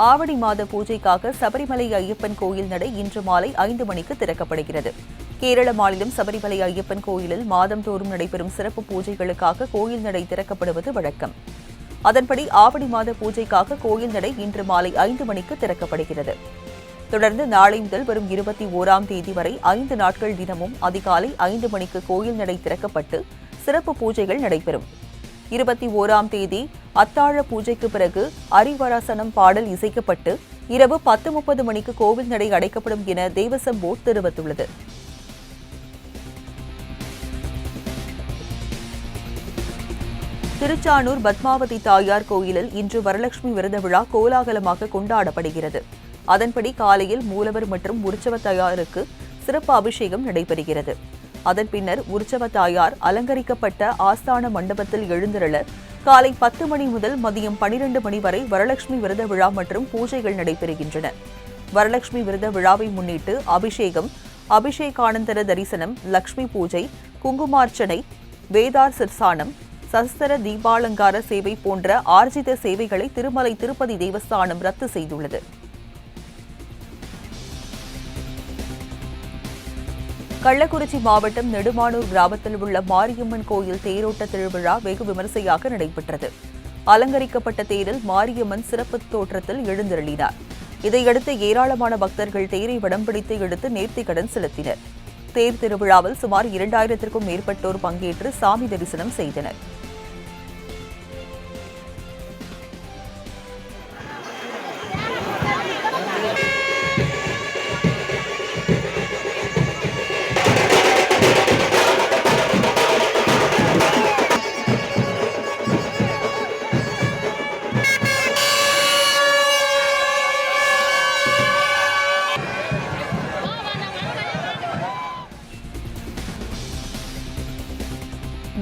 ஆவணி மாத பூஜைக்காக சபரிமலை ஐயப்பன் கோயில் நடை இன்று மாலை 5 மணிக்கு திறக்கப்படுகிறது. கேரள மாநிலம் சபரிமலை ஐயப்பன் கோயிலில் மாதந்தோறும் நடைபெறும் சிறப்பு பூஜைகளுக்காக கோயில் நடை திறக்கப்படுவது வழக்கம். அதன்படி ஆவணி மாத பூஜைக்காக கோயில் நடை இன்று மாலை 5 மணிக்கு திறக்கப்படுகிறது. தொடர்ந்து நாளை முதல் வரும் 21ஆம் தேதி வரை 5 நாட்கள் தினமும் அதிகாலை 5 மணிக்கு கோயில் நடை திறக்கப்பட்டு சிறப்பு பூஜைகள் நடைபெறும். 21ஆம் தேதி அத்தாழ பூஜைக்கு பிறகு அரிவராசனம் பாடல் இசைக்கப்பட்டு இரவு 10:30 மணிக்கு கோவில் நடை அடைக்கப்படும் என தேவசம் போர்டு தெரிவித்துள்ளது. திருச்சானூர் பத்மாவதி தாயார் கோயிலில் இன்று வரலட்சுமி விரத விழா கோலாகலமாக கொண்டாடப்படுகிறது. அதன்படி காலையில் மூலவர் மற்றும் உற்சவ தாயாருக்கு சிறப்பு அபிஷேகம் நடைபெறுகிறது. அதன் பின்னர் உற்சவ தாயார் அலங்கரிக்கப்பட்ட ஆஸ்தான மண்டபத்தில் எழுந்தருள காலை 10 மணி முதல் மதியம் 12 மணி வரை வரலட்சுமி விரத விழா மற்றும் பூஜைகள் நடைபெறுகின்றன. வரலட்சுமி விரத விழாவை முன்னிட்டு அபிஷேகம், அபிஷேகானந்தர தரிசனம், லட்சுமி பூஜை, குங்குமார்ச்சனை, வேதார் சிற்சானம், சஸ்திர தீபாலங்கார சேவை போன்ற ஆர்ஜித சேவைகளை திருமலை திருப்பதி தேவஸ்தானம் ரத்து செய்துள்ளது. கள்ளக்குறிச்சி மாவட்டம் நெடுமானூர் கிராமத்தில் உள்ள மாரியம்மன் கோயில் தேரோட்ட திருவிழா வெகு விமரிசையாக நடைபெற்றது. அலங்கரிக்கப்பட்ட தேரில் மாரியம்மன் சிறப்பு தோற்றத்தில் எழுந்தருளினார். இதையடுத்து ஏராளமான பக்தர்கள் தேரை வடம் பிடித்து எடுத்து நேர்த்திக்கடன் செலுத்தினர். தேர் திருவிழாவில் சுமார் 2000க்கும் மேற்பட்டோர் பங்கேற்று சாமி தரிசனம் செய்தனர்.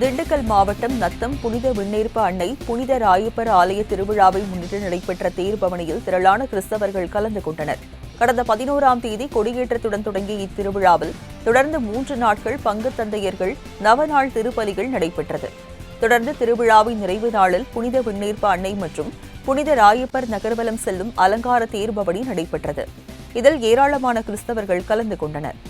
திண்டுக்கல் மாவட்டம் நத்தம் புனித விண்ணேற்பு அன்னை புனித ராயப்பர் ஆலய திருவிழாவை முன்னிட்டு நடைபெற்ற தேர்பவனியில் திரளான கிறிஸ்தவர்கள் கலந்து கொண்டனர். கடந்த 11ஆம் தேதி கொடியேற்றத்துடன் தொடங்கிய இத்திருவிழாவில் தொடர்ந்து 3 நாட்கள் பங்கு தந்தையர்கள் நவநாள் திருப்பலிகள் நடைபெற்றது. தொடர்ந்து திருவிழாவின் நிறைவு நாளில் புனித விண்ணேற்பு அன்னை மற்றும் புனித ராயப்பர் நகர்வலம் செல்லும் அலங்கார தேர்பவனி நடைபெற்றது. இதில் ஏராளமான கிறிஸ்தவர்கள் கலந்து கொண்டனர்.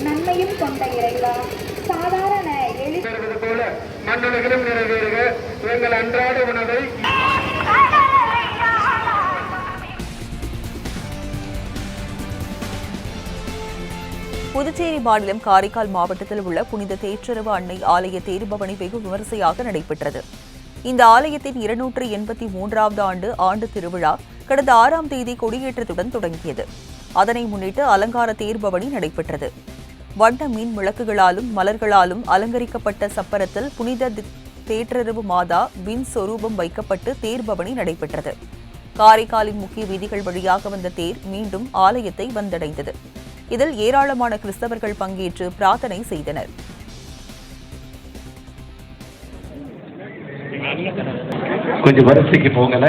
நன்மையும் கொண்ட இறைவா, சாதாரண எளிது போல மண்ணுலகிலும் நிறைவேறுக எங்கள் அன்றாட உணவை. புதுச்சேரி மாநிலம் காரைக்கால் மாவட்டத்தில் உள்ள புனித தேற்றரவு அன்னை ஆலய தேர்பவனி வெகு விமரிசையாக நடைபெற்றது. இந்த ஆலயத்தின் 283வது ஆண்டு திருவிழா கடந்த 6ஆம் தேதி கொடியேற்றத்துடன் தொடங்கியது. அதனை முன்னிட்டு அலங்கார தேர்பவனி நடைபெற்றது. வண்ண மீன் விளக்குகளாலும் மலர்களாலும் அலங்கரிக்கப்பட்ட சப்பரத்தில் புனித தேற்றரவு மாதா வின் சொரூபம் வைக்கப்பட்டு தேர்பவனி நடைபெற்றது. காரைக்காலின் முக்கிய வீதிகள் வழியாக வந்த தேர் மீண்டும் ஆலயத்தை வந்தடைந்தது. இதில் ஏராளமான கிறிஸ்தவர்கள் பங்கேற்று பிரார்த்தனை செய்தனர். கொஞ்சம் வரிசைக்கு போங்கல.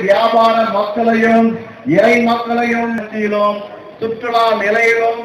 வியாபார மக்களையும் இறை மக்களையும் சுற்றுலா நிலையிலும்